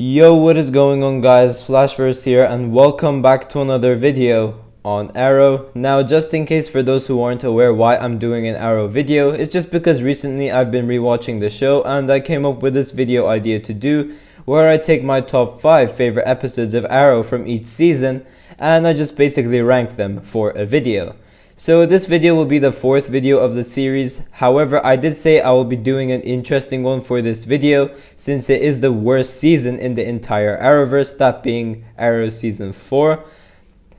Yo, what is going on, guys? Flashverse here, and welcome back to another video on Arrow. Now, just in case for those who aren't aware why I'm doing an Arrow video, it's just because recently I've been rewatching the show and I came up with this video idea to do where I take my top 5 favorite episodes of Arrow from each season and I just basically rank them for a video. So this video will be the 4th video of the series. However, I did say I will be doing an interesting one for this video since it is the worst season in the entire Arrowverse, that being Arrow season 4.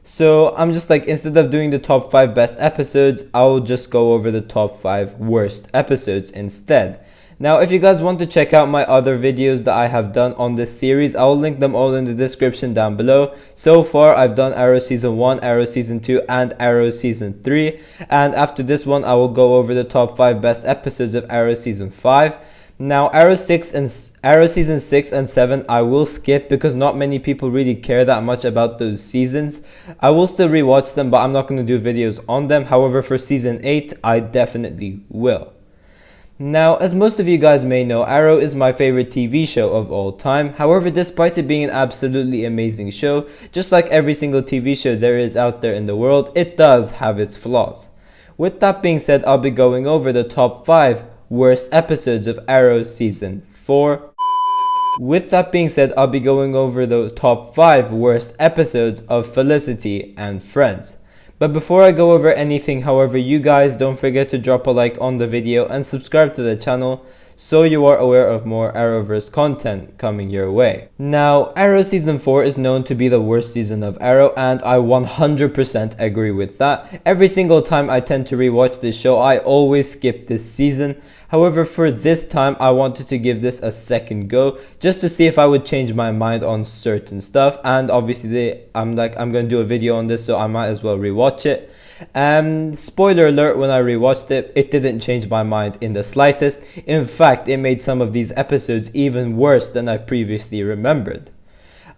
So I'm just like, instead of doing the top 5 best episodes, I'll just go over the top 5 worst episodes instead. Now, if you guys want to check out my other videos that I have done on this series, I'll link them all in the description down below. So far, I've done Arrow Season 1, Arrow Season 2, and Arrow Season 3. And after this one, I will go over the top 5 best episodes of Arrow Season 5. Now, Arrow Season 6 and 7, I will skip because not many people really care that much about those seasons. I will still rewatch them, but I'm not going to do videos on them. However, for Season 8, I definitely will. Now, as most of you guys may know, Arrow is my favorite TV show of all time. However, despite it being an absolutely amazing show, just like every single TV show there is out there in the world, it does have its flaws. With that being said, I'll be going over the top 5 worst episodes of Arrow Season 4. With that being said, I'll be going over the top 5 worst episodes of Felicity and Friends. But before I go over anything, however, you guys don't forget to drop a like on the video and subscribe to the channel so you are aware of more Arrowverse content coming your way. Now, Arrow Season 4 is known to be the worst season of Arrow, and I 100% agree with that. Every single time I tend to rewatch this show, I always skip this season. However, for this time, I wanted to give this a second go just to see if I would change my mind on certain stuff. And obviously, I'm going to do a video on this, so I might as well rewatch it. Spoiler alert, when I rewatched it, it didn't change my mind in the slightest. In fact, it made some of these episodes even worse than I previously remembered.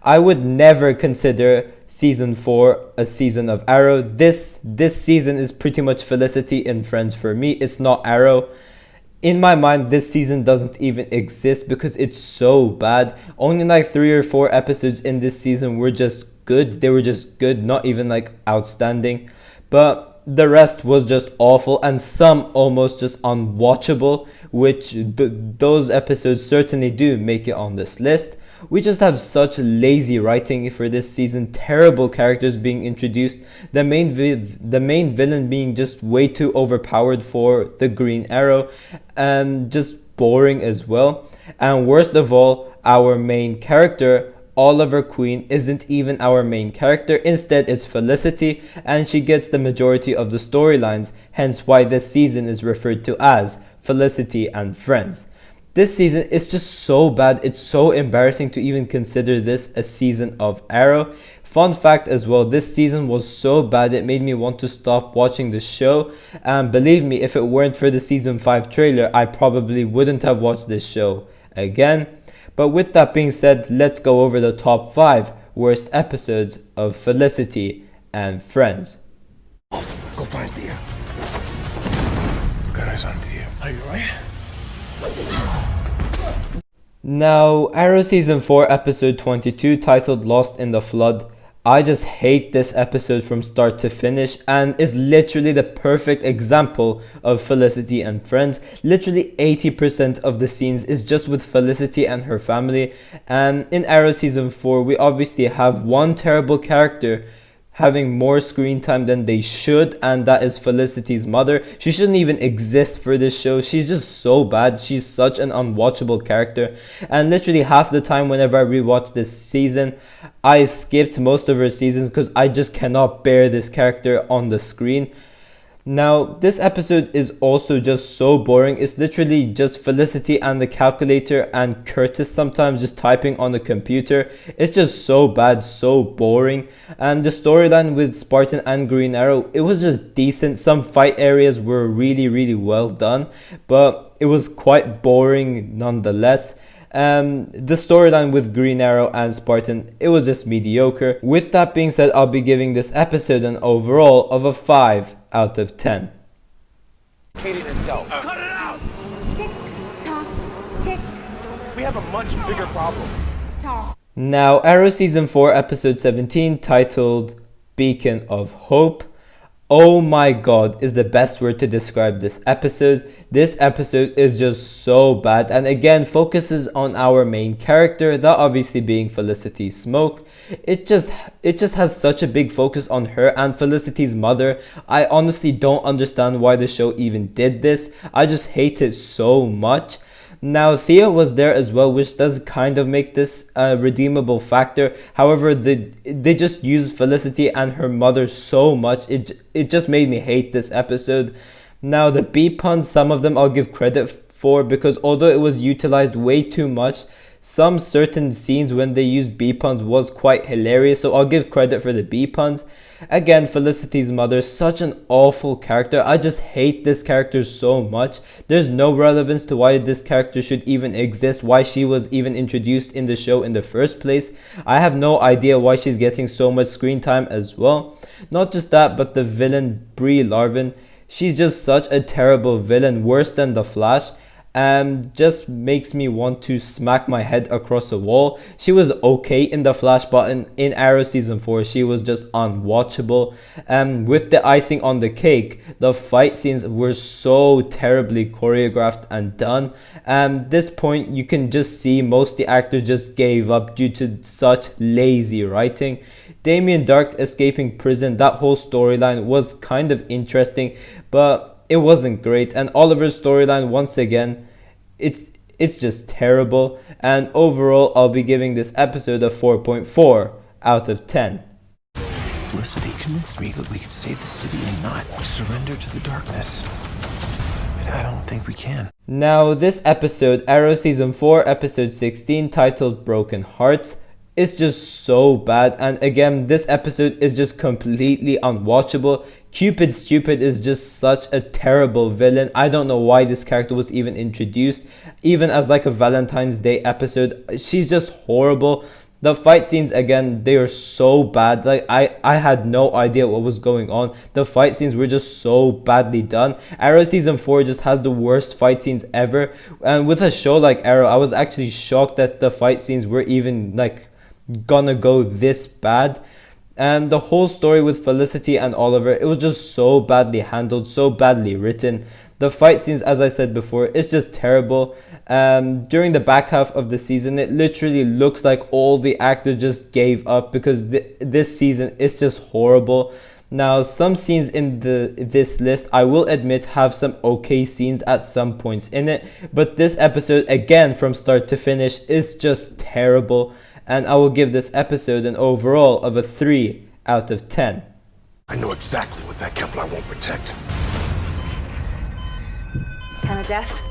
I would never consider Season 4 a season of Arrow. This season is pretty much Felicity and Friends for me. It's not Arrow. In my mind, this season doesn't even exist because it's so bad. Only like 3 or 4 episodes in this season were just good. They were just good, not even like outstanding. But the rest was just awful and some almost just unwatchable, which those episodes certainly do make it on this list. We just have such lazy writing for this season, terrible characters being introduced, the main villain being just way too overpowered for the Green Arrow, and just boring as well. And worst of all, our main character, Oliver Queen, isn't even our main character. Instead, it's Felicity, and she gets the majority of the storylines, hence why this season is referred to as Felicity and Friends. This season is just so bad, it's so embarrassing to even consider this a season of Arrow. Fun fact as well, this season was so bad it made me want to stop watching the show. And believe me, if it weren't for the Season 5 trailer, I probably wouldn't have watched this show again. But with that being said, let's go over the top 5 worst episodes of Felicity and Friends. Go find Thea. Got eyes on Thea. Are you right? Now, Arrow Season 4 episode 22, titled Lost in the Flood. I just hate this episode from start to finish and is literally the perfect example of Felicity and Friends. Literally 80% of the scenes is just with Felicity and her family. And in Arrow Season 4, we obviously have one terrible character having more screen time than they should, and that is Felicity's mother. She shouldn't even exist for this show. She's just so bad. She's such an unwatchable character, and literally half the time whenever I rewatch this season, I skipped most of her seasons because I just cannot bear this character on the screen. Now, this episode is also just so boring. It's literally just Felicity and the calculator and Curtis sometimes just typing on the computer. It's just so bad, so boring. And the storyline with Spartan and Green Arrow, it was just decent. Some fight areas were really well done, but it was quite boring nonetheless. The storyline with Green Arrow and Spartan, it was just mediocre. With that being said, I'll be giving this episode an overall of a 5 out of 10. Hate it itself. Cut it out! Tick, tock, tick, We have a much bigger problem. tock. Now, Arrow Season 4, Episode 17, titled Beacon of Hope. Oh my god is the best word to describe this episode. This episode is just so bad, and again focuses on our main character, that obviously being Felicity Smoke. It just has such a big focus on her and Felicity's mother. I honestly don't understand why the show even did this. I just hate it so much. Now, Thea was there as well, which does kind of make this a redeemable factor. However, they just used Felicity and her mother so much, it just made me hate this episode. Now, the B puns, some of them I'll give credit for, because although it was utilized way too much, some certain scenes when they used B puns was quite hilarious, so I'll give credit for the B puns. Again, Felicity's mother, such an awful character. I just hate this character so much. There's no relevance to why this character should even exist, why she was even introduced in the show in the first place. I have no idea why she's getting so much screen time as well. Not just that, but the villain Brie Larson, she's just such a terrible villain, worse than the Flash. Just makes me want to smack my head across a wall. She was okay in the Flash, but in Arrow Season 4, she was just unwatchable. With the icing on the cake, the fight scenes were so terribly choreographed and done. This point, you can just see most of the actors just gave up due to such lazy writing. Damien Dark escaping prison, that whole storyline was kind of interesting, but it wasn't great. And Oliver's storyline, once again, it's just terrible. And overall, I'll be giving this episode a 4.4 out of 10. Felicity convinced me that we could save the city and not surrender to the darkness. But I don't think we can. Now, this episode, Arrow Season 4, Episode 16, titled Broken Hearts, it's just so bad. And again, this episode is just completely unwatchable. Cupid Stupid is just such a terrible villain. I don't know why this character was even introduced, even as like a Valentine's Day episode. She's just horrible. The fight scenes, again, they are so bad. Like I had no idea what was going on. The fight scenes were just so badly done. Arrow Season 4 just has the worst fight scenes ever. And with a show like Arrow, I was actually shocked that the fight scenes were even like gonna go this bad. And the whole story with Felicity and Oliver, it was just so badly handled, so badly written. The fight scenes, as I said before, it's just terrible. During the back half of the season, it literally looks like all the actors just gave up, because this season is just horrible. Now, some scenes in this list, I will admit, have some okay scenes at some points in it, but this episode, again, from start to finish, is just terrible. And I will give this episode an overall of a 3 out of 10. I know exactly what that Kevlar won't protect. Time of death,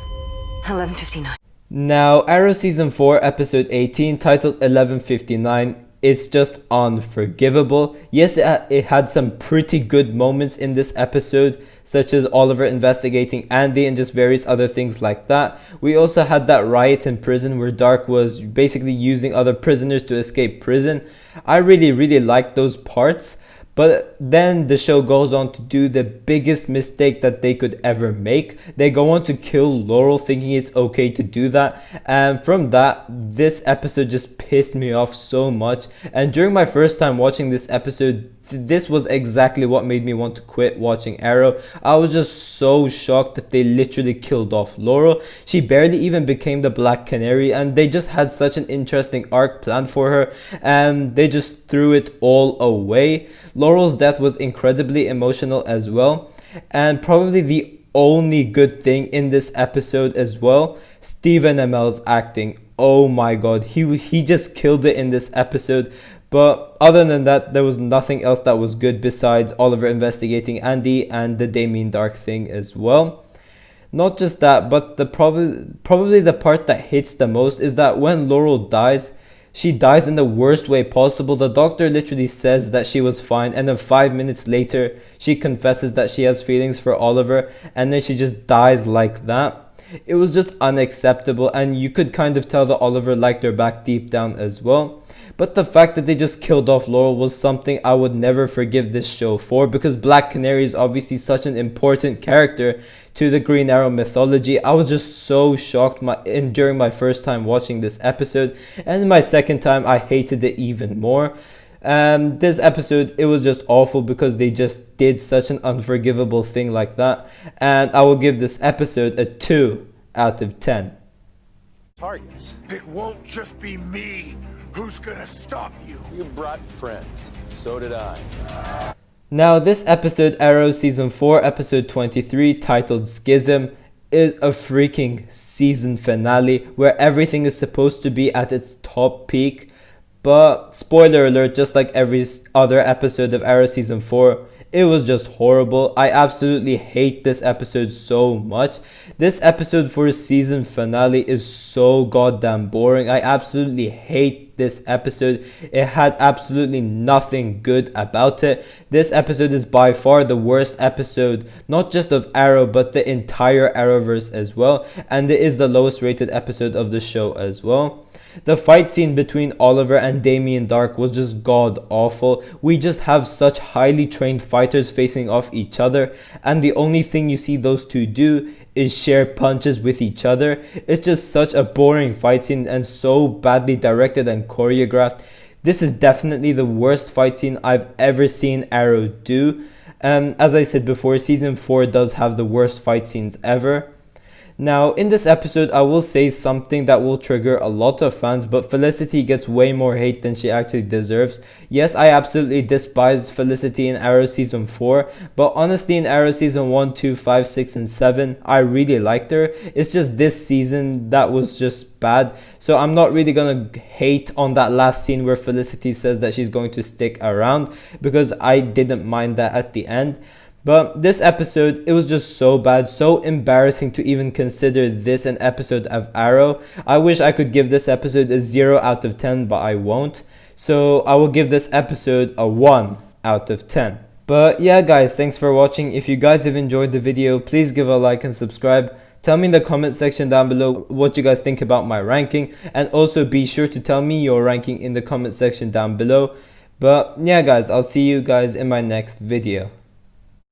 11:59. Now, Arrow Season 4, Episode 18, titled 11:59, it's just unforgivable. Yes, it had some pretty good moments in this episode, such as Oliver investigating Andy and just various other things like that. We also had that riot in prison where Dark was basically using other prisoners to escape prison. I really liked those parts. But then the show goes on to do the biggest mistake that they could ever make. They go on to kill Laurel, thinking it's okay to do that. And from that, this episode just pissed me off so much. And during my first time watching this episode, this was exactly what made me want to quit watching Arrow. I was just so shocked that they literally killed off Laurel. She barely even became the Black Canary, and they just had such an interesting arc planned for her, and they just threw it all away. Laurel's death was incredibly emotional as well, and probably the only good thing in this episode as well, Stephen Amell's acting. Oh my god, he just killed it in this episode. But other than that, there was nothing else that was good besides Oliver investigating Andy and the Damien Dark thing as well. Not just that, but probably the part that hits the most is that when Laurel dies, she dies in the worst way possible. The doctor literally says that she was fine, and then 5 minutes later, she confesses that she has feelings for Oliver, and then she just dies like that. It was just unacceptable, and you could kind of tell that Oliver liked her back deep down as well. but the fact that they just killed off Laurel was something I would never forgive this show for, because Black Canary is obviously such an important character to the Green Arrow mythology. I was just so shocked during my first time watching this episode, and in my second time I hated it even more. This episode, it was just awful because they just did such an unforgivable thing like that, and I will give this episode a 2 out of 10. Targets. It won't just be me who's gonna stop you. You brought friends. So did I. Now, this episode, Arrow Season 4, Episode 23, titled Schism, is a freaking season finale where everything is supposed to be at its top peak. But, spoiler alert, just like every other episode of Arrow Season 4, it was just horrible. I absolutely hate this episode so much. This episode for a season finale is so goddamn boring. I absolutely hate this episode. It had absolutely nothing good about it. This episode is by far the worst episode, not just of Arrow, but the entire Arrowverse as well. And it is the lowest rated episode of the show as well. The fight scene between Oliver and Damien Dark was just god awful. We just have such highly trained fighters facing off each other, and the only thing you see those two do is share punches with each other. It's just such a boring fight scene and so badly directed and choreographed. This is definitely the worst fight scene I've ever seen Arrow do. As I said before, Season 4 does have the worst fight scenes ever. Now, in this episode, I will say something that will trigger a lot of fans, but Felicity gets way more hate than she actually deserves. Yes, I absolutely despise Felicity in Arrow Season 4, but honestly in Arrow Season 1, 2, 5, 6, and 7, I really liked her. It's just this season that was just bad, so I'm not really gonna hate on that last scene where Felicity says that she's going to stick around, because I didn't mind that at the end. But this episode, it was just so bad, so embarrassing to even consider this an episode of Arrow. I wish I could give this episode a 0 out of 10, but I won't. So I will give this episode a 1 out of 10. But yeah guys, thanks for watching. If you guys have enjoyed the video, please give a like and subscribe. Tell me in the comment section down below what you guys think about my ranking. And also be sure to tell me your ranking in the comment section down below. But yeah guys, I'll see you guys in my next video.